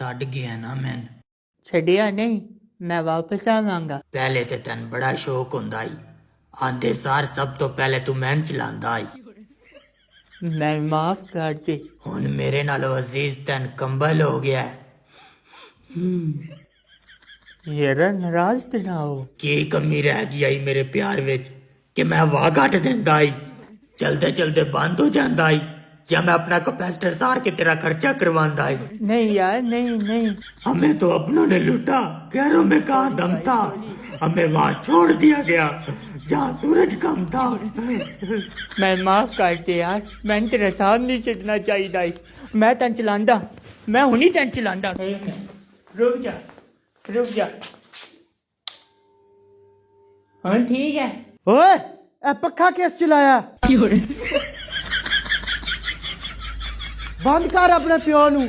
ਛੱਡ ਗਿਆ ਨਾ ਮੈਨ। ਛੱਡਿਆ ਨਹੀਂ, ਮੈਂ ਵਾਪਸ ਆਵਾਂਗਾ। ਪਹਿਲੇ ਤੇ ਤੈਨੂੰ ਬੜਾ ਸ਼ੌਕ ਹੁੰਦਾ ਈ, ਆਂਦੇ ਸਾਰ ਸਭ ਤੋਂ ਪਹਿਲੇ ਤੂੰ ਮੈਨ ਚਲਾਉਂਦਾ ਈ। ਮੈਂ ਮਾਫ ਕਰ ਦੇ। ਹੁਣ ਮੇਰੇ ਨਾਲੋਂ ਅਜ਼ੀਜ਼ ਤੈਨੂੰ ਕੰਬਲ ਹੋ ਗਿਆ। ਯਾਰ ਨਾਰਾਜ਼ ਤੇ ਨਾ ਹੋ। ਕੀ ਕਮੀ ਰਹਿ ਗਈ ਆਈ ਮੇਰੇ ਪਿਆਰ ਵਿੱਚ ਕਿ ਮੈਂ ਹਵਾ ਘੱਟ ਦਿੰਦਾ ਈ, ਚਲਦੇ ਚਲਦੇ ਬੰਦ ਹੋ ਜਾਂਦਾ ਈ, ਜਾਂ मैं अपना कैपेसिटर सार के तेरा खर्चा करवांदा है। नहीं यार, नहीं नहीं, हमें तो अपनों ने लूटा, घरों में कहाँ दम था, हमें वहाँ छोड़ दिया गया जहाँ सूरज कम था। मैं माफ कर दे यार, मैं तेरा साथ नहीं छड़ना चाहिए। मैं तेन चलांदा, मैं हुनी तेन चलांदा। रुक जा, रुक जा। हाँ ठीक है। ओए ए पक्खा किस चलाया? बंद कर अपने प्यो नू।